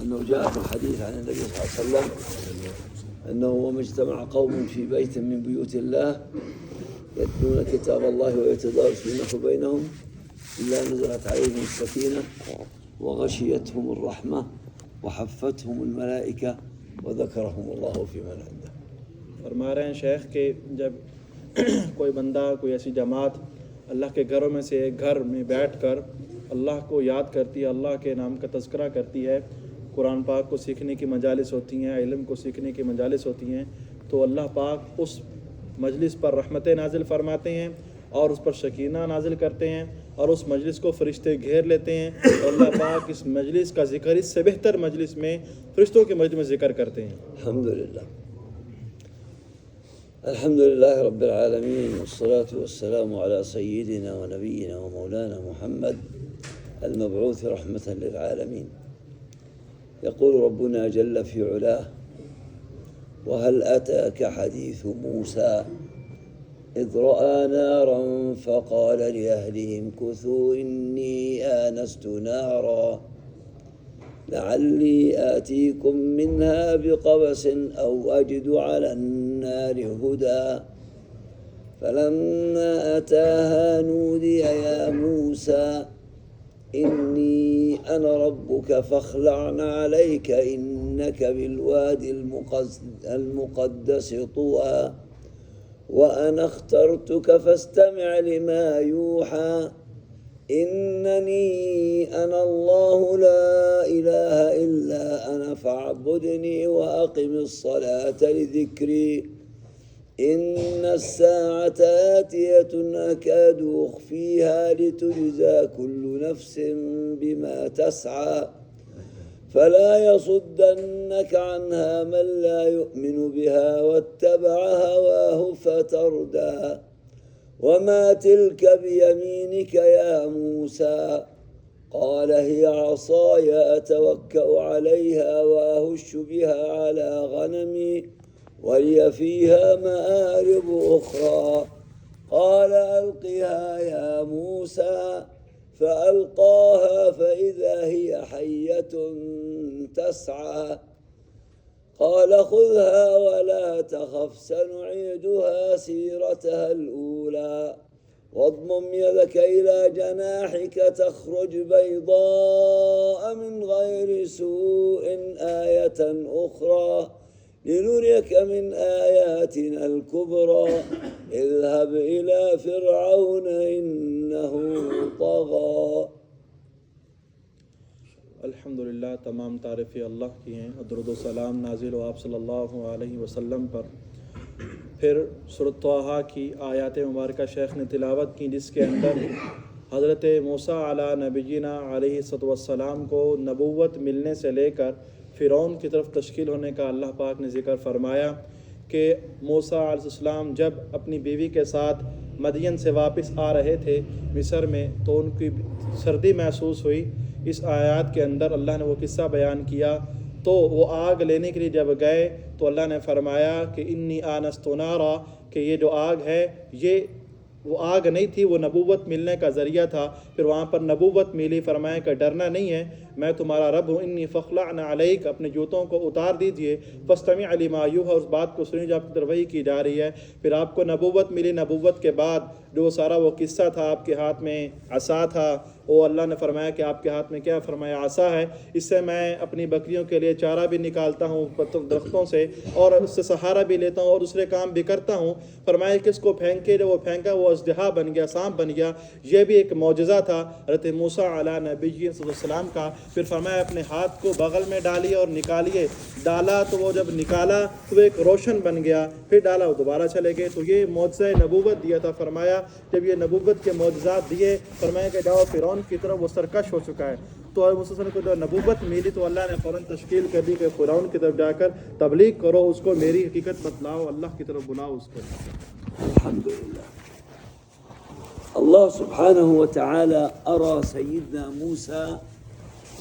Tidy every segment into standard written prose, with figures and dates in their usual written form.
أنه جاء في الحديث عن النبي صلى الله عليه وسلم أنه وما اجتمع قوم في بيت من بيوت الله يتلون كتاب الله ويتدارسونه بينهم إلا نزلت عليهم السكينة وغشيتهم الرحمة وحفتهم الملائكة وذكرهم الله في من عنده. فرما رہے ہیں شیخ کہ جب کوئی بندہ کوئی ایسی جماعت اللہ کے گھروں میں سے ایک گھر میں بیٹھ کر اللہ کو یاد کرتی ہے، اللہ کے نام کا تذکرہ کرتی ہے، قرآن پاک کو سیکھنے کی مجالس ہوتی ہیں، علم کو سیکھنے کی مجالس ہوتی ہیں، تو اللہ پاک اس مجلس پر رحمتیں نازل فرماتے ہیں اور اس پر سکینہ نازل کرتے ہیں اور اس مجلس کو فرشتے گھیر لیتے ہیں، اور اللہ پاک اس مجلس کا ذکر اس سے بہتر مجلس میں فرشتوں کے مجلس میں ذکر کرتے ہیں۔ الحمد لله رب العالمين والصلاة والسلام على سيدنا ونبينا ومولانا محمد المبعوث رحمة للعالمين. يقول ربنا جل في علاه: وهل أتاك حديث موسى إذ رأى نارا فقال لأهلهم كثوا إني آنست نارا لعلي آتيكم منها بقبس أو أجد على النار هدى فلما أتاها نودي يا موسى إني أنا ربك فاخلع عليك إنك بالوادي المقدس طوى وأنا اخترتك فاستمع لما يوحى إنني أنا الله لا إله إلا أنا فاعبدني وأقم الصلاة لذكري إن الساعة آتية أكاد أخفيها لتجزى كل نفس بما تسعى فلا يصدنك عنها من لا يؤمن بها واتبع هواه فتردى وما تلك بيمينك يا موسى قال هي عصاي أتوكأ عليها وأهش بها على غنمي ولي فيها مآرب أخرى قال ألقها يا موسى فألقاها فإذا هي حية تسعى قال خذها ولا تخف سنعيدها سيرتها الأولى واضمم يدك إلى جناحك تخرج بيضاء من غير سوء آية أخرى لنريك من آياتنا الكبرى اذهب إلى فرعون إنه طغى. الحمدللہ، تمام تعریفیں اللہ کی ہیں، درود و سلام نازل ہو آپ صلی اللہ علیہ وسلم پر۔ پھر سورۃ طٰہٰ کی آیات مبارکہ شیخ نے تلاوت کی، جس کے اندر حضرت موسیٰ علیہ نبینا علیہ السلام کو نبوت ملنے سے لے کر فرعون کی طرف تشکیل ہونے کا اللہ پاک نے ذکر فرمایا کہ موسیٰ علیہ السلام جب اپنی بیوی کے ساتھ مدین سے واپس آ رہے تھے مصر میں، تو ان کی سردی محسوس ہوئی۔ اس آیات کے اندر اللہ نے وہ قصہ بیان کیا، تو وہ آگ لینے کے لیے جب گئے تو اللہ نے فرمایا کہ انی آنست نارا، کہ یہ جو آگ ہے یہ وہ آگ نہیں تھی، وہ نبوت ملنے کا ذریعہ تھا۔ پھر وہاں پر نبوت ملی، فرمایا کہ ڈرنا نہیں ہے، میں تمہارا رب ہوں، انی فخلعن علیک، اپنے جوتوں کو اتار دیجئے، فاستمع لما یوحی، اس بات کو سنیے جو آپ کی طرف وحی کی جا رہی ہے۔ پھر آپ کو نبوت ملی، نبوت کے بعد جو سارا وہ قصہ تھا، آپ کے ہاتھ میں عصا تھا، وہ اللہ نے فرمایا کہ آپ کے ہاتھ میں کیا؟ فرمایا عصا ہے، اس سے میں اپنی بکریوں کے لیے چارہ بھی نکالتا ہوں درختوں سے، اور اس سے سہارا بھی لیتا ہوں اور دوسرے کام بھی کرتا ہوں۔ فرمایا کہ اس کو پھینکے، جو وہ پھینکا وہ اژدہا بن گیا، سانپ بن گیا۔ یہ بھی ایک معجزہ تھا حضرت موسیٰ علیہ نبی صلی اللہ علیہ وسلم کا۔ پھر فرمایا اپنے ہاتھ کو بغل میں ڈالیے اور نکالیے، ڈالا تو وہ جب نکالا تو وہ ایک روشن بن گیا، پھر ڈالا وہ دوبارہ چلے گئے۔ تو یہ معجزہ نبوت دیا تھا۔ فرمایا جب یہ نبوت کے معجزات دیے، فرمایا کہ جاؤ فرعون کی طرف، وہ سرکش ہو چکا ہے۔ تو مسلم کو جب نبوت ملی تو اللہ نے فوراً تشکیل کر دی کہ فرعون کی طرف جا کر تبلیغ کرو، اس کو میری حقیقت بتلاؤ، اللہ کی طرف بلاؤ اس کو۔ الحمدللہ، اللہ سبحانہ وتعالی ارى سيدنا موسى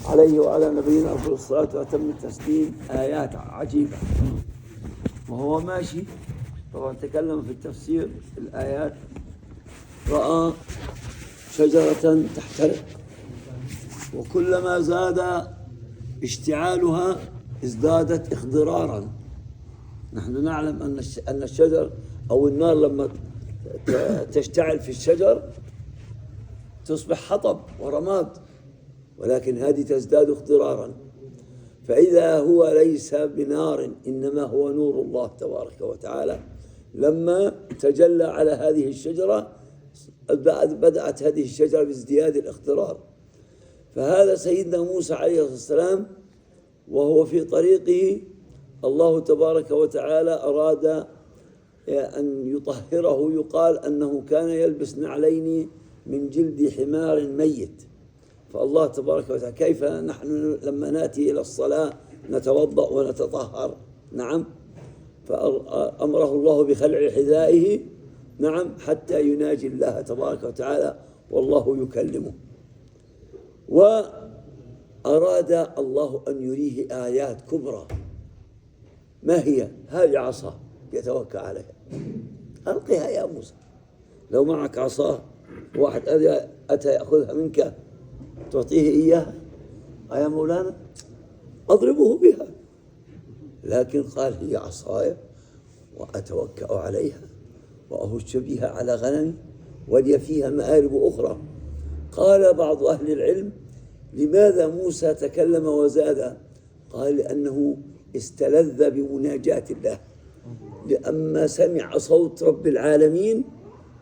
عليه وعلى نبينا افضل الصلاة واتم التسليم آيات عجيبة وهو ماشي. طبعا تكلم في التفسير الآيات، رأى شجرة تحترق وكلما زاد اشتعالها ازدادت اخضرارا. نحن نعلم أن الشجر أو النار لما تشتعل في الشجر تصبح حطب ورماد، ولكن هذه تزداد اخضرارا. فإذا هو ليس بنار إنما هو نور الله تبارك وتعالى، لما تجلى على هذه الشجرة بدأت هذه الشجرة بازدياد الاخضرار. فهذا سيدنا موسى عليه الصلاة والسلام وهو في طريقه الله تبارك وتعالى أراد أن يطهره. يقال أنه كان يلبس نعلين من جلد حمار ميت. فالله تبارك وتعالى كيف نحن لما نأتي إلى الصلاة نتوضأ ونتطهر؟ نعم، فأمره الله بخلع حذائه، نعم، حتى يناجي الله تبارك وتعالى والله يكلمه. وأراد الله أن يريه آيات كبرى. ما هي؟ هذه عصا يتوكى عليها، ألقها يا موسى. لو معك عصا واحد أتى يأخذها منك تعطيه إياها يا مولانا أضربه بها، لكن قال هي عصاي وأتوكأ عليها وأهش بها على غنمي ولي فيها مآرب أخرى. قال بعض أهل العلم لماذا موسى تكلم وزاد؟ قال لأنه استلذ بمناجاة الله، لما سمع صوت رب العالمين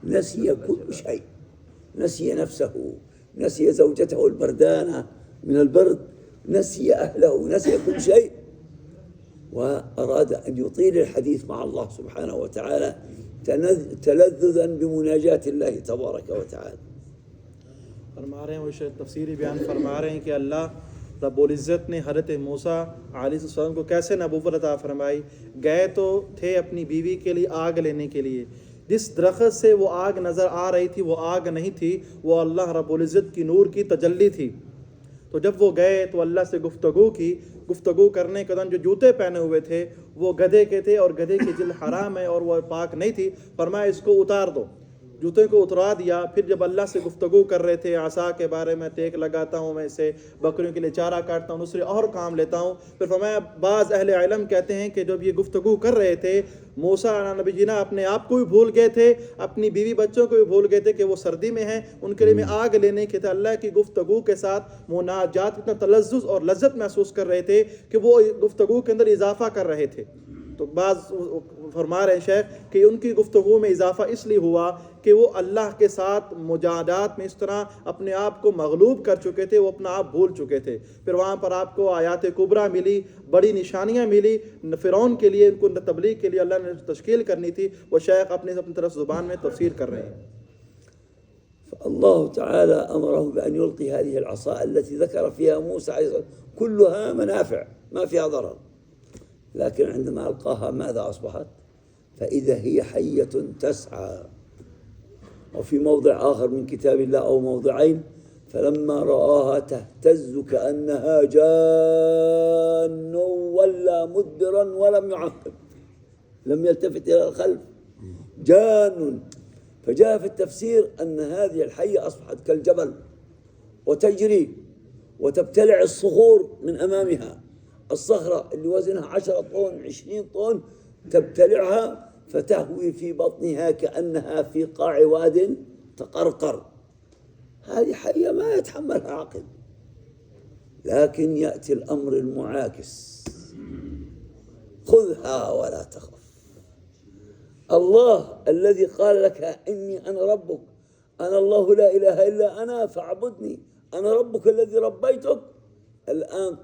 نسي كل شيء، نسي نفسه، نسي زوجته البردانة من البرد، نسي أهله، نسي كل شيء، وأراد أن يطيل الحديث مع الله سبحانه وتعالى تلذذا بمناجاة الله تبارك وتعالى. फरमा रहे हैं वो शेख तफसीरी बयान फरमा रहे हैं कि अल्लाह रब्बुल इज़्ज़त ने हज़रत मूसा अलैहिस्सलाम को कैसे नबूवत अता फरमाई। गए तो थे अपनी बीवी के लिए आग लेने के लिए, जिस दरख्त से वो आग नज़र आ रही थी वो आग नहीं थी, वो अल्लाह रब्बुल इज़्ज़त की नूर की तजल्ली थी। तो जब वो गए तो अल्लाह से गुफ्तगू की। गुफ्तगू करने के दौरान जो जूते पहने हुए थे वो गधे के थे और गधे की जिल्द हराम है और वो पाक नहीं थी। फरमाया इसको उतार दो। जूते को उतरा दिया। फिर जब अल्लाह से गुफ्तगू कर रहे थे आसा के बारे में, टेक लगाता हूँ मैं इसे, बकरियों के लिए चारा काटता हूँ, दूसरे और काम लेता हूँ। फिर फरमाया बाज़ अहले इल्म कहते हैं कि जब ये गुफ्तगू कर रहे थे मूसा नबी जी ना अपने आप को भी भूल गए थे, अपनी बीवी बच्चों को भी भूल गए थे कि वो सर्दी में हैं, उनके लिए में आग लेने के थे। अल्लाह की गुफ्तगू के साथ मुनाजात इतना तलज़्ज़ुज़ और लज्जत महसूस कर रहे थे कि वो गुफ्तगू के अंदर इजाफ़ा कर रहे थे। तो बाज़ फरमा रहे हैं शेख कि उनकी गुफ्तगू में इजाफ़ा इसलिए हुआ कि वो अल्लाह के साथ मुजादात में इस तरह अपने आप को मगलूब कर चुके थे, वो अपना आप भूल चुके थे। फिर वहाँ पर आपको आयात कुबरा मिली, बड़ी निशानियाँ मिली फ़िरौन के लिए, उनको तबलीग के लिए अल्लाह ने तश्कील करनी थी। वो शेख अपनी तरफ ज़ुबान में तफसीर कर रहे हैं। الله تعالى أمره بأن يلقي هذه العصا التي ذكر فيها موسى عليه الصلاة والسلام كلها منافع ما فيها ضرر، لكن عندما ألقاها ماذا أصبحت؟ فإذا هي حية تسعى. وفي موضع آخر من كتاب الله أو موضعين فلما رآها تهتز كأنها جان ولا مدبرا ولم يعقب، لم يلتفت إلى الخلف، جان. فجاء في التفسير أن هذه الحية أصبحت كالجبل وتجري وتبتلع الصخور من أمامها. الصخرة اللي وزنها 10 طن 20 طن تبتلعها فتهوي في بطنها كأنها في قاع واد تقرقر. هذه حية ما يتحملها عقل. لكن يأتي الأمر المعاكس، خذها ولا تخف. الله الذي قال لك إني أنا ربك، أنا الله لا إله إلا أنا فاعبدني، أنا ربك الذي ربيتك. الآن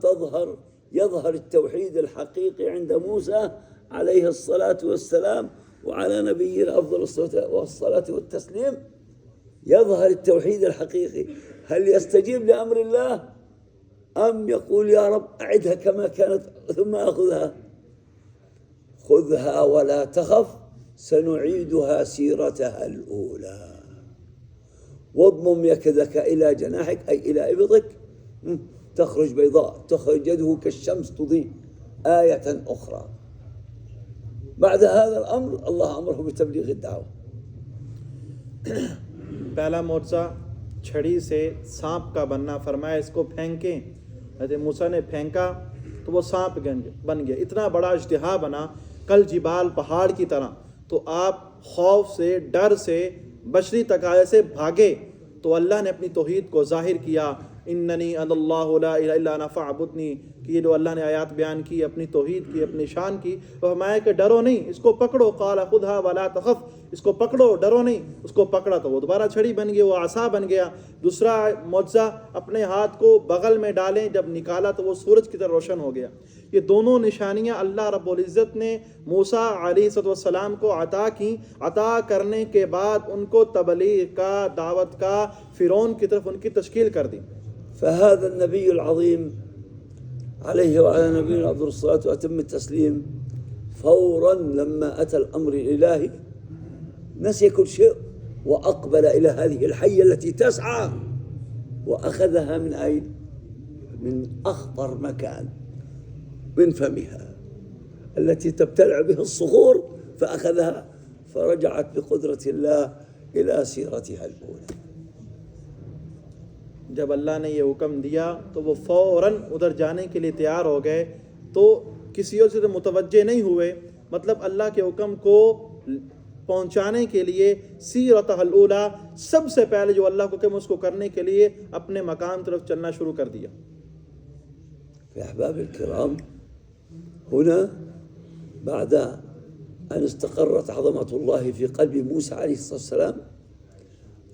يظهر التوحيد الحقيقي عند موسى عليه الصلاة والسلام وعلى نبينا أفضل الصلاة والتسليم. يظهر التوحيد الحقيقي. هل يستجيب لأمر الله أم يقول يا رب أعدها كما كانت ثم أخذها؟ خذها ولا تخف سنعيدها سيرتها الأولى. واضمم يكدك إلى جناحك أي إلى إبطك تخرج بيضاء تخرج يده كالشمس تضيء آية أخرى. بعد هذا الأمر الله أمره بتبليغ الدعوة. पहला मोर्चा छड़ी से सांप का बनना। फरमाया इसको फेंकें। हज़रत मूसा ने फेंका तो वो सांप बन गया। इतना बड़ा इज्तिहा बना कल जिबाल पहाड़ की तरह। तो आप खौफ से, डर से, बशरी तकाज़े से भागे तो अल्लाह ने अपनी तौहीद को ज़ाहिर किया। इन्ननी अल्लाहु ला इलाहा इल्ला अना फ़अबुदनी, कि ये जो अल्लाह ने आयत बयान की अपनी तौहीद की, अपनी शान की, तो फरमाया कि डरो नहीं, इसको पकड़ो। क़ाल ख़ुज़हा वला तख़फ़, इसको पकड़ो, डरो नहीं। उसको पकड़ा तो वो दोबारा छड़ी बन गई, वो आसा बन गया। दूसरा मौजज़ा, अपने हाथ को बगल में डालें, जब निकाला तो वो सूरज की तरह रोशन हो गया। ये दोनों निशानियाँ अल्लाह रब्बुल इज़्ज़त ने मूसा अलैहिस्सलाम को अता की। अता करने के बाद उनको तबलीग का, दावत का, फ़िरौन की तरफ उनकी तश्कील कर दी। فهذا النبي العظيم عليه وعلى نبينا أفضل الصلاة وأتم التسليم فورا لما أتى الأمر الإلهي نسي كل شيء وأقبل إلى هذه الحية التي تسعى وأخذها من أين؟ من أخطر مكان، من فمها التي تبتلع به الصخور، فأخذها فرجعت بقدرة الله إلى سيرتها الأولى. जब अल्लाह ने ये हुक्म दिया तो वो फ़ौरन उधर जाने के लिए तैयार हो गए। तो किसी और से तो मुतवज्जे नहीं हुए, मतलब अल्लाह के हुक्म को पहुंचाने के लिए सीरतहुल ऊला, सबसे पहले जो अल्लाह को हुक्म उसको करने के लिए अपने मकाम तरफ चलना शुरू कर दिया। أحباب الكرام، هنا بعد أن استقرت عظمة الله في قلب موسى عليه الصلاة والسلام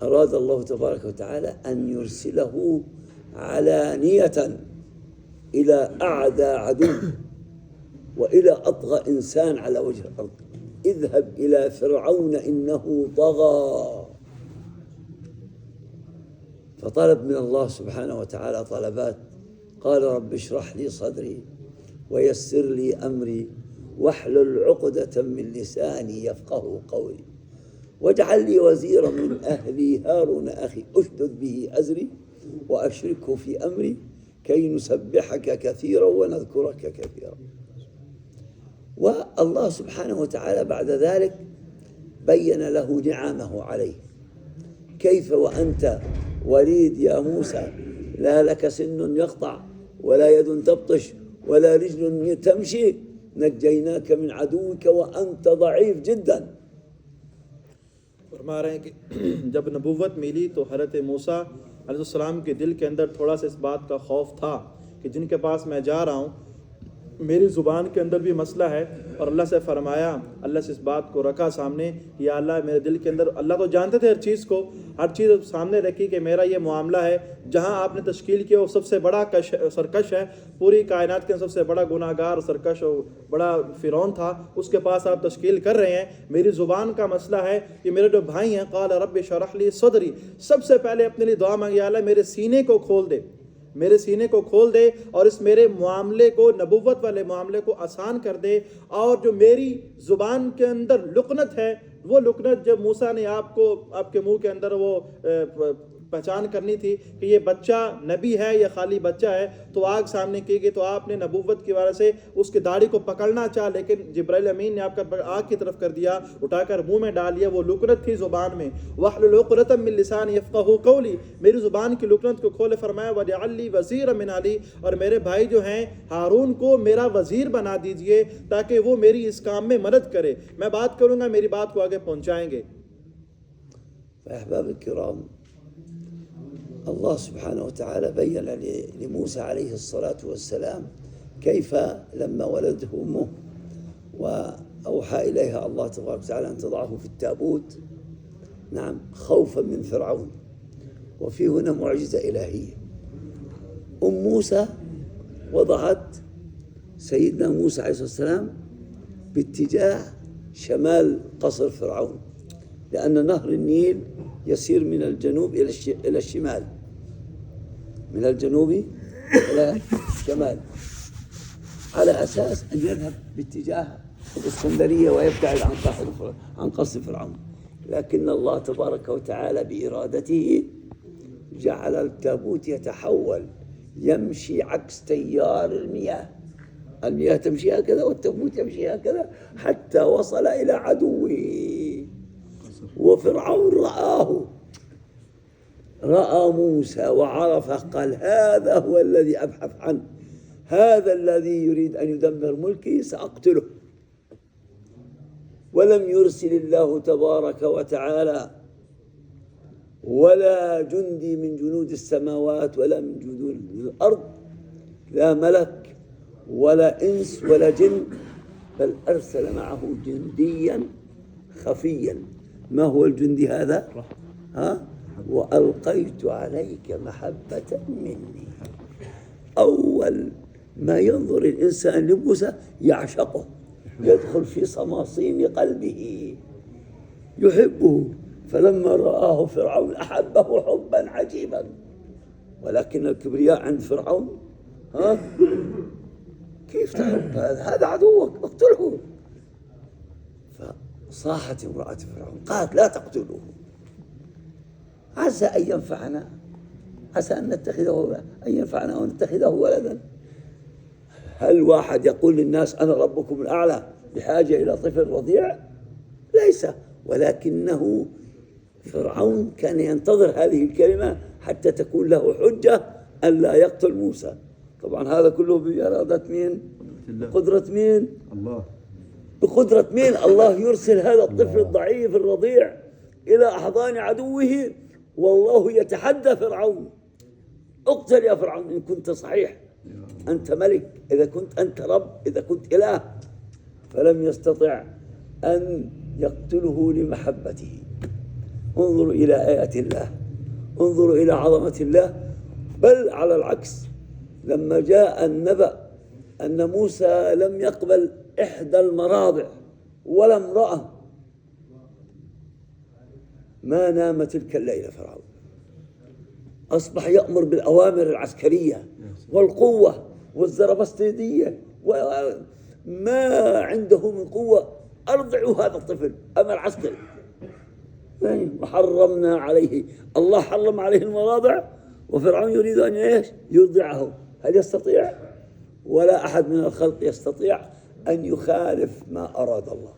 أراد الله تبارك وتعالى أن يرسله علانية إلى أعدى عدو وإلى أطغى إنسان على وجه الأرض. اذهب إلى فرعون إنه طغى. فطلب من الله سبحانه وتعالى طلبات، قال رب اشرح لي صدري ويسر لي أمري واحلل عقدة من لساني يفقه قولي واجعل لي وزيرا من أهلي هارون أخي أشدد به أزري وأشركه في أمري كي نسبحك كثيرا ونذكرك كثيرا. والله سبحانه وتعالى بعد ذلك بين له نعمه عليه. كيف وأنت وليد يا موسى لا لك سن يقطع ولا يد تبطش ولا رجل تمشي نجيناك من عدوك وأنت ضعيف جدا. फरमा रहे हैं कि जब नबूवत मिली तो हज़रत मूसा अलैहिस्सलाम के दिल के अंदर थोड़ा सा इस बात का खौफ था कि जिनके पास मैं जा रहा हूँ मेरी ज़ुबान के अंदर भी मसला है। और अल्लाह से फरमाया, अल्लाह से इस बात को रखा सामने, या अल्लाह मेरे दिल के अंदर, अल्लाह तो जानते थे हर चीज़ को, हर चीज़ सामने रखी कि मेरा ये मामला है, जहाँ आपने तश्कील किया वो सबसे बड़ा सरकश है, पूरी कायनात के सबसे बड़ा गुनाहगार सरकश और बड़ा फ़िरौन था, उसके पास आप तश्कील कर रहे हैं। मेरी ज़ुबान का मसला है, ये मेरे जो भाई हैं, क़ाल रब्बि शरह ली सदरी, सबसे पहले अपने लिए दुआ मांगी, अल्लाह मेरे सीने को खोल दे, मेरे सीने को खोल दे और इस मेरे मामले को, नबुव्वत वाले मामले को आसान कर दे। और जो मेरी ज़ुबान के अंदर लुकनत है, वो लुकनत जब मूसा ने आपको, आपके मुंह के अंदर वो पहचान करनी थी कि ये बच्चा नबी है या खाली बच्चा है, तो आग सामने की गई, तो आपने नबुव्वत की वजह से उसकी दाढ़ी को पकड़ना चाहा, लेकिन जिब्राइल अमीन ने आपका आग की तरफ कर दिया, उठाकर मुंह में डाल लिया। वो लुकनत थी ज़ुबान में, वहलुल उक़दतम मिन लिसानी यफ़क़हू क़ौली, मेरी ज़ुबान की लुकनत को खोले। फरमाया वजअल ली वज़ीरन मिन अहली, और मेरे भाई जो हैं हारून को मेरा वज़ीर बना दीजिए ताकि वो मेरी इस काम में मदद करे, मैं बात करूँगा, मेरी बात को आगे पहुँचाएँगे। أحباب الكرام، الله سبحانه وتعالى بين لموسى عليه الصلاة والسلام كيف لما ولده أمه وأوحى إليها الله تبارك وتعالى أن تضعه في التابوت، نعم، خوفا من فرعون. وفي هنا معجزة إلهية. موسى وضعت سيدنا موسى عليه الصلاة والسلام باتجاه شمال قصر فرعون، لأن نهر النيل يسير من الجنوب إلى الشمال، من الجنوب إلى الشمال، على أساس أن يذهب باتجاه الإسكندرية ويبتعد عن قصر فرعون. لكن الله تبارك وتعالى بإرادته جعل التابوت يتحول، يمشي عكس تيار المياه، المياه تمشي هكذا والتابوت يمشي هكذا حتى وصل إلى عدوه. وفرعون رآه رأى موسى وعرفه قال هذا هو الذي أبحث عنه، هذا الذي يريد أن يدمر ملكي سأقتله. ولم يرسل الله تبارك وتعالى ولا جندي من جنود السماوات ولا من جنود الأرض، لا ملك ولا إنس ولا جن، بل أرسل معه جنديا خفيا. ما هو الجندي هذا؟ وألقيت عليك محبة مني. أول ما ينظر الإنسان لموسى يعشقه، يدخل في صماصيم قلبه، يحبه. فلما رآه فرعون أحبه حبا عجيبا، ولكن الكبرياء عند فرعون كيف تحب هذا عدوك اقتله. فصاحت امرأة فرعون قالت لا تقتلوه، عسى أن ينفعنا، عسى أن ينفعنا أو نتخذه ولدا. هل واحد يقول للناس أنا ربكم الأعلى بحاجة إلى طفل رضيع؟ ليس، ولكنه فرعون كان ينتظر هذه الكلمة حتى تكون له حجة أن لا يقتل موسى. طبعا هذا كله بإرادة مين؟ بقدرة مين؟ الله. بقدرة مين؟ الله يرسل هذا الطفل الضعيف الرضيع إلى أحضان عدوه، والله يتحدى فرعون اقتل يا فرعون إن كنت صحيح، أنت ملك، إذا كنت أنت رب، إذا كنت إله. فلم يستطع أن يقتله لمحبته. انظروا إلى آيات الله، انظروا إلى عظمة الله. بل على العكس، لما جاء النبأ أن موسى لم يقبل إحدى المراضع ولا امرأة، ما نام تلك الليلة فرعون، أصبح يأمر بالأوامر العسكرية والقوة والزربستيدية، وما عنده من قوة. أرضعوا هذا الطفل أمر عسكري، وحرمنا عليه، الله حرم عليه المراضع، وفرعون يريد أن يرضعه. هل يستطيع؟ ولا أحد من الخلق يستطيع أن يخالف ما أراد الله.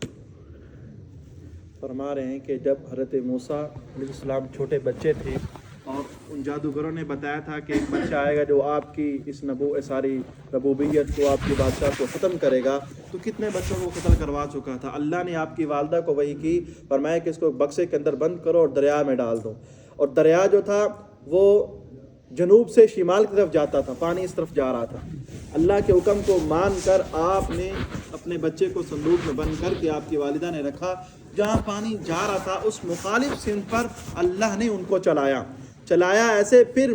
फरमा रहे हैं कि जब हज़रत मूसा अलैहिस्सलाम छोटे बच्चे थे और उन जादूगरों ने बताया था कि एक बच्चा आएगा जो आपकी इस सारी रबूबियत को, आपकी बादशाह को ख़त्म करेगा, तो कितने बच्चों को कत्ल करवा चुका था। अल्लाह ने आपकी वालदा को वही की, फरमाया कि इसको बक्से के अंदर बंद करो और दरिया में डाल दो। और दरिया जो था वो जनूब से शिमाल की तरफ जाता था, पानी इस तरफ जा रहा था। अल्लाह के हुक्म को मानकर आपने अपने बच्चे को संदूक में बंद करके आपकी वालिदा ने रखा। जहाँ पानी जा रहा था उस मुखालिफ सिंध पर अल्लाह ने उनको चलाया ऐसे, फिर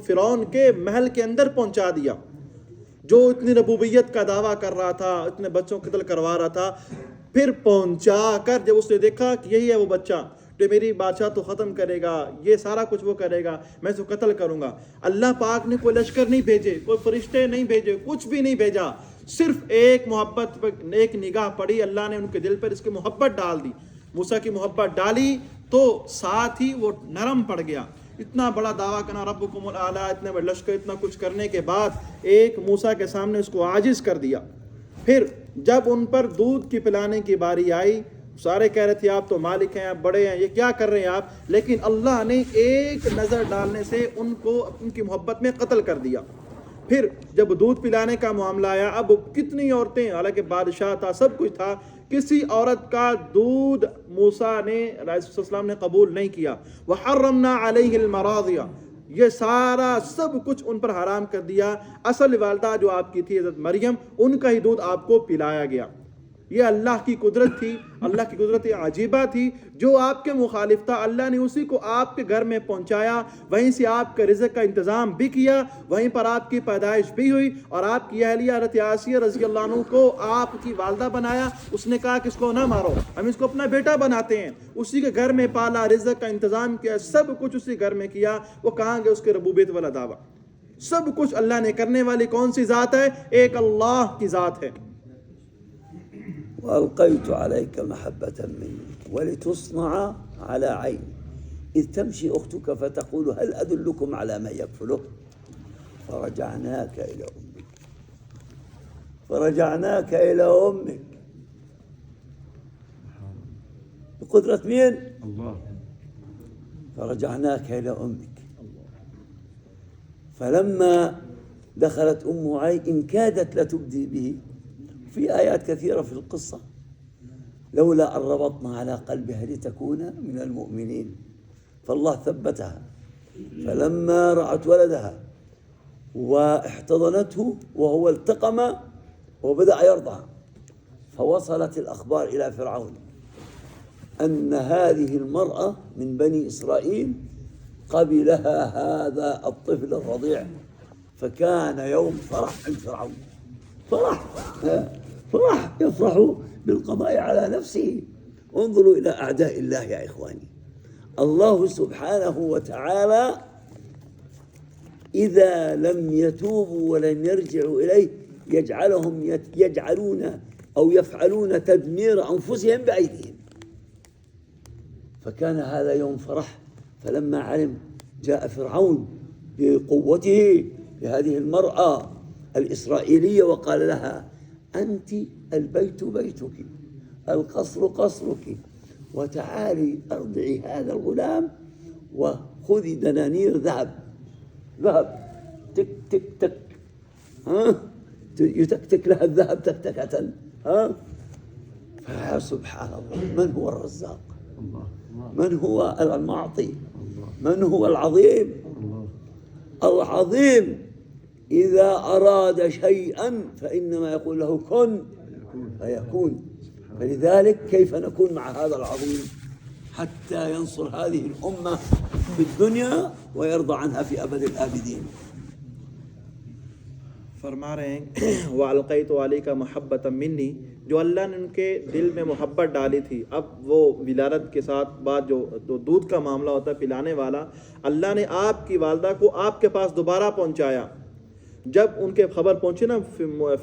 फिरौन के महल के अंदर पहुंचा दिया। जो इतनी रबूबियत का दावा कर रहा था, इतने बच्चों को कत्ल करवा रहा था, फिर पहुंचा कर जब उसने देखा कि यही है वो बच्चा जो मेरी बादशाह तो ख़त्म करेगा, ये सारा कुछ वो करेगा, मैं इसको कत्ल करूंगा। अल्लाह पाक ने कोई लश्कर नहीं भेजे, कोई फरिश्ते नहीं भेजे, कुछ भी नहीं भेजा, सिर्फ एक मोहब्बत पर एक निगाह पड़ी, अल्लाह ने उनके दिल पर इसकी मोहब्बत डाल दी। मूसा की मोहब्बत डाली तो साथ ही वो नरम पड़ गया। इतना बड़ा दावा करना रब्बुकुमुल आला, इतने बड़े लश्कर, इतना कुछ करने के बाद एक मूसा के सामने उसको आजिज कर दिया। फिर जब उन पर दूध की पिलाने की बारी आई, सारे कह रहे थे आप तो मालिक हैं, आप बड़े हैं, ये क्या कर रहे हैं आप, लेकिन अल्लाह ने एक नज़र डालने से उनको उनकी मोहब्बत में कत्ल कर दिया। फिर जब दूध पिलाने का मामला आया, अब कितनी औरतें, हालांकि बादशाह था, सब कुछ था, किसी औरत का दूध मूसा ने अलैहिस्सलाम ने कबूल नहीं किया। वहर्रमना अलैहिल मरादिया, ये सारा सब कुछ उन पर हराम कर दिया। असल वालदा जो आपकी थी हज़रत मरियम, उनका ही दूध आपको पिलाया गया। ये अल्लाह की कुदरत थी, अल्लाह की कुदरत अजीबा थी। जो आपके मुखालिफ था, अल्लाह ने उसी को आपके घर में पहुंचाया, वहीं से आपके रिज़्क़ का इंतज़ाम भी किया, वहीं पर आपकी पैदाइश भी हुई। और आपकी अहलिया हज़रत आसिया रज़ी अल्लाह अन्हा को आपकी वालदा बनाया। उसने कहा कि इसको ना मारो, हम इसको अपना बेटा बनाते हैं। उसी के घर में पाला, रिज़्क़ का इंतज़ाम किया, सब कुछ उसी घर में किया। वो कहाँ गए उसके रबूबियत वाला दावा? सब कुछ अल्लाह ने करने वाली कौन सी ज़ात है? एक अल्लाह की ज़ात है। وألقيت عليك محبة مني ولتصنع على عيني إذ تمشي أختك فتقول هل أدلكم على من يكفله فرجعناك إلى أمك بقدرة مين؟ الله. فرجعناك إلى أمك فلما دخلت أم عيء كادت لتبدي به. في آيات كثيرة في القصة، لولا أن ربطنا على قلبها لتكون من المؤمنين، فالله ثبتها. فلما رأت ولدها واحتضنته وهو التقم وبدأ يرضع، فوصلت الأخبار إلى فرعون أن هذه المرأة من بني إسرائيل قبلها هذا الطفل الرضيع. فكان يوم فرح عند فرعون، فرح يفرح بالقضاء على نفسه. انظروا إلى أعداء الله يا إخواني. الله سبحانه وتعالى إذا لم يتوبوا ولم يرجعوا إليه يجعلون أو يفعلون تدمير أنفسهم بأيديهم. فكان هذا يوم فرح. فلما علم جاء فرعون بقوته لهذه المرأة الإسرائيلية وقال لها: أنت البيت بيتك، القصر قصرك، وتعالي أرضعي هذا الغلام وخذي دنانير ذهب تك تك تك، يتكتك لها الذهب تكتكة. فسبحان الله، من هو الرزاق؟ من هو المعطي؟ من هو العظيم؟ العظيم إذا أراد شيئا فإنما يقول له كن فيكون. فلذلك كيف نكون مع هذا العظيم حتى ينصر هذه الأمة في الدنيا ويرضى عنها في أبد الآبدين؟ फरमा रहे हैं वालक़ैतु अलैका महब्बतम मिन्नी, जो अल्लाह ने उनके दिल में मोहब्बत डाली थी। अब वो विलादत के साथ बाद जो दूध का मामला होता है पिलाने वाला, अल्लाह ने आपकी वालदा को आपके पास दोबारा पहुंचाया। जब उनके खबर पहुंची ना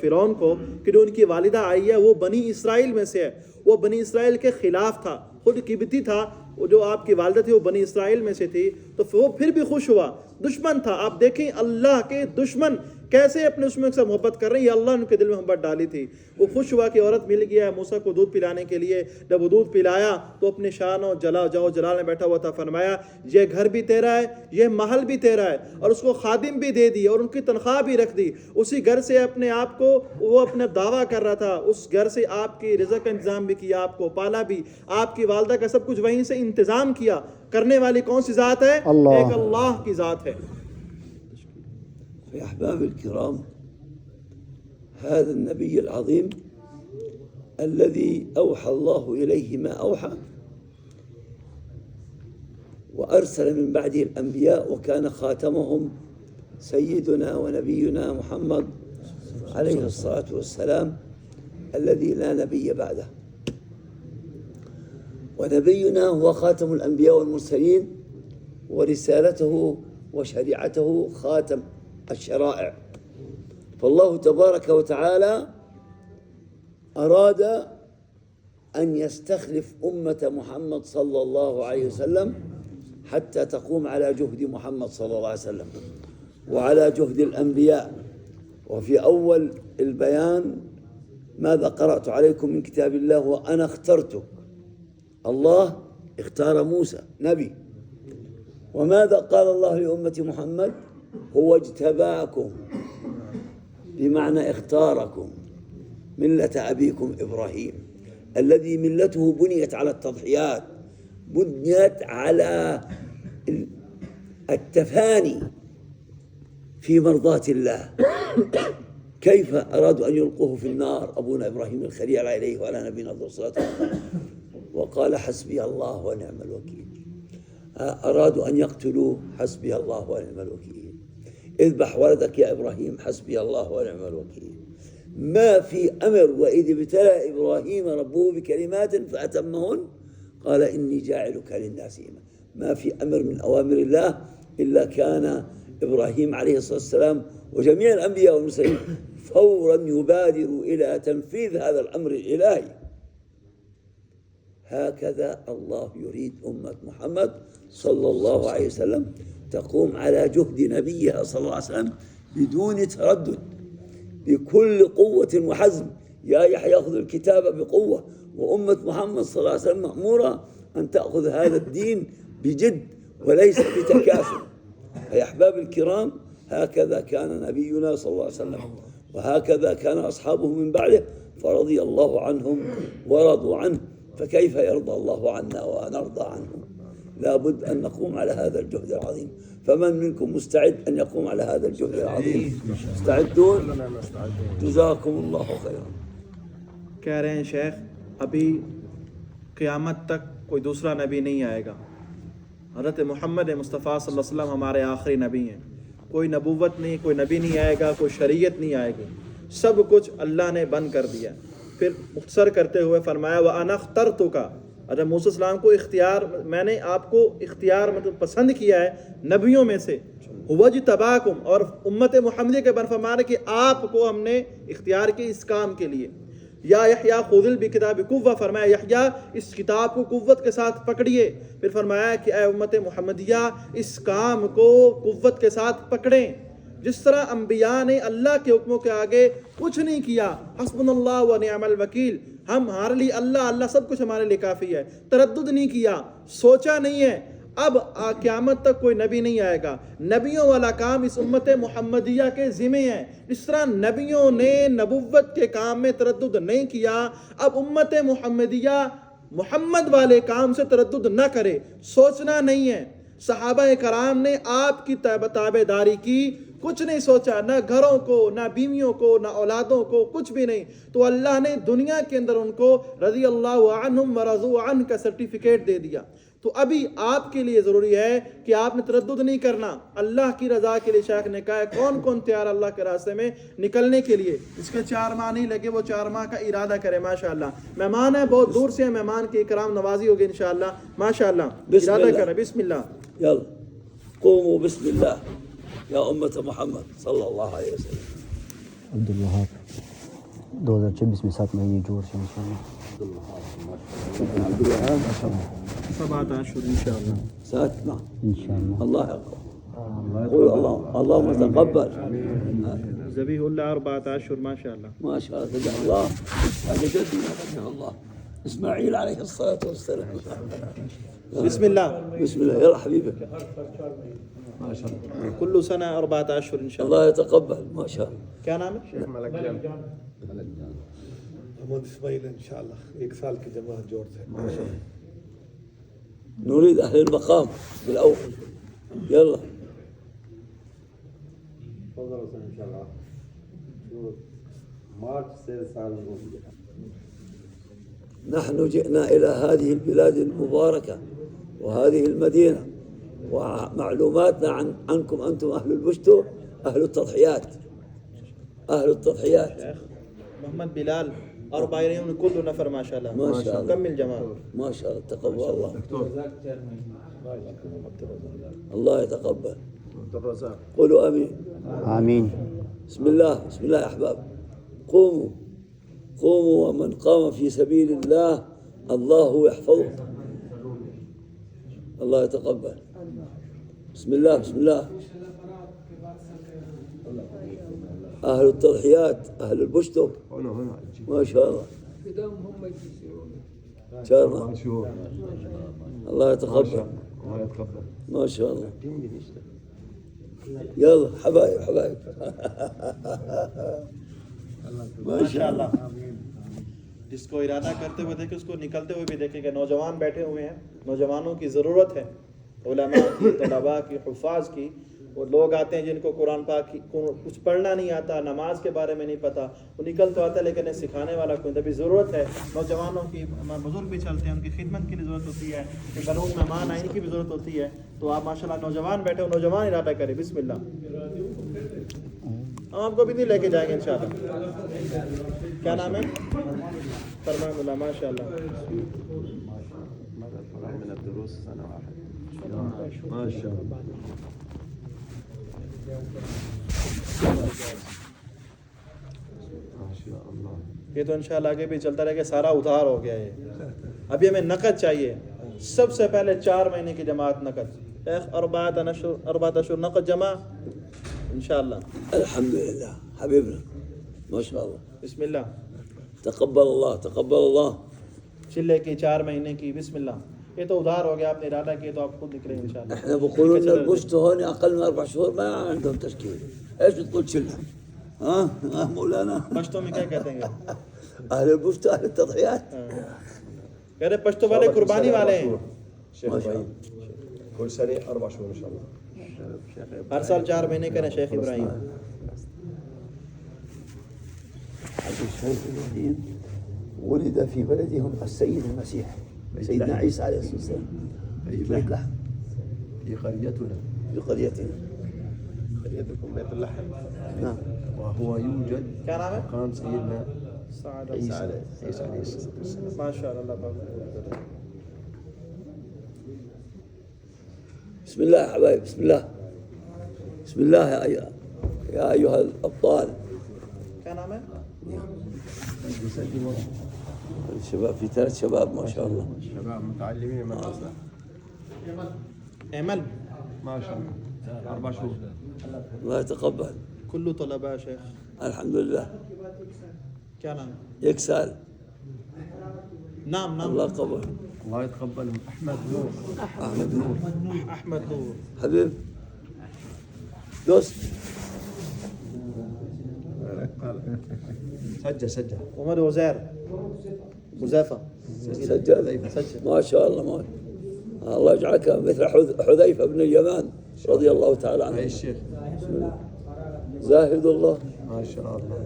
फ़िरौन को कि जो उनकी वालिदा आई है वो बनी इसराइल में से है, वो बनी इसराइल के ख़िलाफ़ था, खुद किब्ती था, वो जो आपकी वालिदा थी वो बनी इसराइल में से थी, तो वो फिर भी खुश हुआ। दुश्मन था, आप देखें अल्लाह के दुश्मन कैसे अपने दुश्मन से मोहब्बत कर रहे हैं, ये अल्लाह ने उनके दिल में मोहब्बत डाली थी। वो खुश हुआ कि औरत मिल गया है मूसा को दूध पिलाने के लिए। जब वो दूध पिलाया तो अपने शान और जलाल में बैठा हुआ था, फरमाया ये घर भी तेरा है, ये महल भी तेरा है, और उसको खादिम भी दे दी और उनकी तनख्वाह भी रख दी। उसी घर से अपने आप को वो अपना दावा कर रहा था, उस घर से आपकी रिज़्क़ का इंतज़ाम भी किया, आपको पाला भी, आपकी वालदा का सब कुछ वहीं से इंतज़ाम किया। करने वाली कौन सी ज़ात है? एक अल्लाह की ज़ात है। يا أحباب الكرام، هذا النبي العظيم الذي أوحى الله إليه ما أوحى وأرسل من بعده الأنبياء، وكان خاتمهم سيدنا ونبينا محمد عليه الصلاة والسلام الذي لا نبي بعده. ونبينا هو خاتم الأنبياء والمرسلين، ورسالته وشريعته خاتم الشرائع. فالله تبارك وتعالى أراد أن يستخلف أمة محمد صلى الله عليه وسلم حتى تقوم على جهد محمد صلى الله عليه وسلم وعلى جهد الأنبياء. وفي أول البيان ماذا قرأت عليكم من كتاب الله؟ وأنا اخترتك. الله اختار موسى نبي. وماذا قال الله لأمة محمد؟ هو اجتباكم، بمعنى اختاركم، ملة أبيكم إبراهيم الذي ملته بنيت على التضحيات، بنيت على التفاني في مرضاة الله. كيف أرادوا أن يلقوه في النار أبونا إبراهيم الخليل عليه وعلى نبينا الصلاة والسلام، وقال حسبي الله ونعم الوكيل. أرادوا أن يقتلوه، حسبي الله ونعم الوكيل. اذبح ولدك يا إبراهيم، حسبي الله ونعم الوكيل. ما في أمر. وإذ ابتلى إبراهيم ربه بكلمات فأتمهن قال إني جاعلك للناس إماما. ما في أمر من أوامر الله إلا كان إبراهيم عليه الصلاة والسلام وجميع الأنبياء والمرسلين فورا يبادر إلى تنفيذ هذا الأمر الإلهي. هكذا الله يريد أمة محمد صلى الله عليه وسلم تقوم على جهد نبيها صلى الله عليه وسلم بدون تردد، بكل قوة وحزم. يا يحيى خذ الكتاب بقوة. وأمة محمد صلى الله عليه وسلم مأمورة أن تأخذ هذا الدين بجد وليس بتكاسل. يا أحباب الكرام، هكذا كان نبينا صلى الله عليه وسلم وهكذا كان أصحابه من بعده فرضي الله عنهم ورضوا عنه، فكيف يرضى الله عنا ونرضى عنهم؟ لا بد أن نقوم على هذا الجهد العظيم. فمن منكم مستعد أن يقوم على هذا الجهد العظيم؟ مستعدون؟ جزاكم الله خيرا. کہہ رہے ہیں شیخ ابھی قیامت تک کوئی دوسرا نبی نہیں آئے گا. حضرت محمد مصطفیٰ صلی اللہ علیہ وسلم ہمارے آخری نبی ہیں. کوئی نبوت نہیں، کوئی نبی نہیں آئے گا، کوئی شریعت نہیں آئے گی، سب کچھ اللہ نے بند کر دیا. پھر مختصر کرتے ہوئے فرمایا وَأَنَا اخْتَرْتُكَ، حضرت موسیٰ علیہ السلام کو اختیار، میں نے آپ کو اختیار مطلب پسند کیا ہے نبیوں میں سے. وَاجْتَبَاكُمْ، اور امت محمدیہ کے بارے فرمایا کہ آپ کو ہم نے اختیار کی اس کام کے لیے. یا یحییٰ خُذْ بِکتاب قوہ، فرمایا یحییٰ اس کتاب کو قوت کے ساتھ پکڑیے. پھر فرمایا کہ اے امت محمدیہ اس کام کو قوت کے ساتھ پکڑیں. جس طرح انبیاء نے اللہ کے حکموں کے آگے کچھ نہیں کیا، حسبنا اللہ و نعم الوکیل، ہمارے لیے اللہ سب کچھ ہمارے لیے کافی ہے، تردد نہیں کیا، سوچا نہیں ہے. اب قیامت تک کوئی نبی نہیں آئے گا. نبیوں والا کام اس امت محمدیہ کے ذمہ ہے. اس طرح نبیوں نے نبوت کے کام میں تردد نہیں کیا، اب امت محمدیہ محمد والے کام سے تردد نہ کرے، سوچنا نہیں ہے. صحابہ کرام نے آپ کی تابع داری کی، کچھ نہیں سوچا، نہ گھروں کو، نہ بیویوں کو، نہ اولادوں کو، کچھ بھی نہیں. تو اللہ نے دنیا کے اندر ان کو رضی اللہ عنہم ورضوا عنہ کا سرٹیفکیٹ دے دیا. تو ابھی آپ کے لیے ضروری ہے کہ آپ نے تردد نہیں کرنا. اللہ کی رضا کے لیے شیخ نے کہا ہے کون کون تیار اللہ کے راستے میں نکلنے کے لیے. اس کے 4 ماہ نہیں لگے، وہ 4 ماہ کا ارادہ کرے. ماشاءاللہ مہمان ہیں، بہت دور سے ہیں، مہمان کی اکرام نوازی ہوگی انشاءاللہ. ماشاءاللہ ارادہ کریں. بسم اللہ. يلا قوموا بسم الله يا أمة محمد صلى الله عليه وسلم. عبد الوهاب 2026 میں 7 مہینے جوڑ سے انشاءاللہ. عبد الوهاب 7 اشهر انشاءاللہ. 7 نعم انشاءاللہ. الله يقبل. قول اللهم تقبل. ذبیح اللہ 4 اشهر ماشاءاللہ. ما شاء الله تجاه الله هذا جدنا تجاه الله إسماعيل عليه الصلاة والسلام. بسم اللہ. بسم الله يلا حبيبي. کل سنہ 4 اشهر انشاءاللہ. الله يتقبل. ما شاء الله. کیا نام ہے؟ ملک جان محمد اسماعیل انشاءاللہ 1 سال کی جماعت جوڑ سے. نريد أهل المقام بالأول. يلا انشاءاللہ مارچ سے سال نحن جئنا إلى هذه البلاد المباركة وهذه المدينة ومعلوماتنا عنكم أنتم أهل البشتو أهل التضحيات. أهل التضحيات. محمد بلال اور باہرین کل نفر ماشاءاللہ. ما شاء الله. کمل جماعت. ما شاء الله تقبل الله. الله يتقبل. قولوا آمين. آمین. بسم الله بسم الله يا أحباب. قوموا ومن قام في سبيل الله الله يحفظه. الله يتقبل. بسم الله بسم الله. أهل التضحيات أهل البشتو ما شاء الله. شاء الله. الله يتقبل. ما شاء الله. يلا حبايب ماشاءاللہ. جس کو ارادہ کرتے ہوئے دیکھے اس کو نکلتے ہوئے بھی دیکھے گا. نوجوان بیٹھے ہوئے ہیں، نوجوانوں کی ضرورت ہے، علماء کی، طلباء کی، حفاظ کی. وہ لوگ آتے ہیں جن کو قرآن پاک کو کچھ پڑھنا نہیں آتا، نماز کے بارے میں نہیں پتہ، وہ نکل تو آتا ہے لیکن سکھانے والا کوئی. تبھی ضرورت ہے نوجوانوں کی. بزرگ بھی چلتے ہیں، ان کی خدمت کے لیے ضرورت ہوتی ہے. بلوغ مہمان آئیں کی بھی ضرورت ہوتی ہے. تو آپ ماشاءاللہ نوجوان بیٹھے ہو، نوجوان ارادہ کریں. بسم اللہ. ہم آپ کو بھی نہیں لے کے جائیں گے انشاءاللہ. کیا نام ہے؟ فرمان اللہ. ماشاءاللہ. یہ تو انشاءاللہ آگے بھی چلتا رہے گا. سارا ادھار ہو گیا ہے. ابھی ہمیں نقد چاہیے. سب سے پہلے 4 مہینے کی جماعت نقد. 4 اشهر نقد جمع انشاءاللہ. الحمد لله حبيبنا ما شاء الله. بسم اللہ. تقبل الله تقبل الله. چلے کی 4 مہینے کی. بسم اللہ. ये तो उधार हो गया, आपने इरादा किया तो आप खुद निकलेंगे इंशाल्लाह। احنا بيقولوا ان البشت هون اقل من 4 شهور ما عندهم تشكيل. ايش بتقول شلة؟ ها مولانا؟ पश्तो में क्या कहते हैं? اهل البشت اهل التضحيات. कह रहे पश्तो वाले कुर्बानी वाले हैं, شيخ ابراهيم كل سنه 4 شهور ان شاء الله. हर साल 4 महीने का शेख इब्राहिम। الشيخ إبراهيم ولد في بلدهم السيد المسيح سيدنا عيسى عليه الصلاة والسلام في بيت لحم في قريتنا في قريتنا. قريتكم بيت اللحم. نعم. وهو يوجد क्या नाम है? مكان سيدنا साद عيسى عليه الصلاه والسلام. माशाअल्लाह। بسم الله يا حبايب، بسم الله، بسم الله يا أيها الأبطال. क्या नाम है? الشباب في 3 شباب ما شاء الله. شباب متعلمين مدرسة. एमल ما شاء الله 4 شهور. الله يتقبل. कुल्लू तलबा शेख। الحمد لله. क्या नाम? يكسال. नाम नाम الله قبل. الله يتقبل. أحمد نور. أحمد نور. अहमद नूर। حبيب دوست. سجل उमर उज़ैर मुज़ैफ़ा। سجل ما شاء الله. ما الله يجعلك مثل حذيفة بن اليمان رضي الله تعالى عنه. اي الشيخ زاهد الله. ما شاء الله.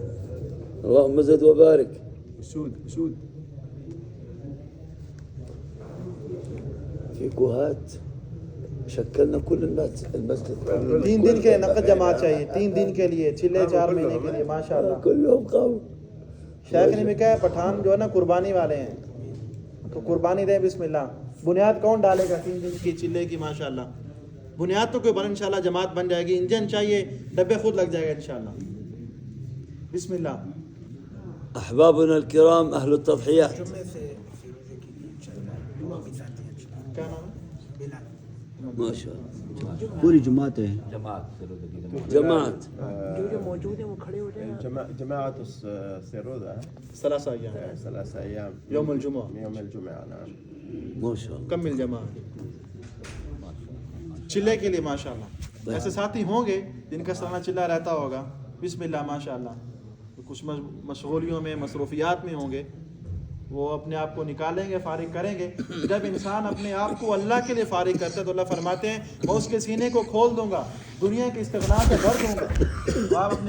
اللهم زد وبارك. اسود في كوهات شكلنا كل الناس المسجد 3 दिन के नक़द जमात चाहिए, 3 दिन के लिए, चिल्ले 4 महीने के लिए माशाअल्लाह। كلهم قاموا. शेख ने भी कहा पठान जो है ना कुर्बानी वाले हैं, तो कुर्बानी दें बिस्मिल्लाह। बुनियाद कौन डालेगा 3 दिन की चिल्ले की माशाअल्लाह? बुनियाद तो कोई बन इंशाल्लाह जमात बन जाएगी। इंजन चाहिए, डब्बे खुद लग जाएगा इंशाल्लाह। बिस्मिल्लाह। أحبابنا الكرام أهل التضحيات. क्या नाम है? ما شاء الله. पूरी जुमात है। جماعة جماعة السيرودة सलासा अय्याम 3 أيام यौम الجمعة يوم الجمعة. नعم. ما شاء الله. कम मिल जमा चिल्ले के लिए माशाल्लाह। ऐसे साथी होंगे जिनका सालाना चिल्ला रहता होगा बिस्मिल्लाह माशाल्लाह। तो कुछ मशगूलियों में मसरूफियात में होंगे, वो अपने आप को निकालेंगे, फारिग करेंगे। जब इंसान अपने आप को अल्लाह के लिए फारिग करता है तो अल्लाह फरमाते हैं मैं उसके सीने को खोल दूंगा, दुनिया के इस्तिग़ना से भर दूंगा। तो आप अपने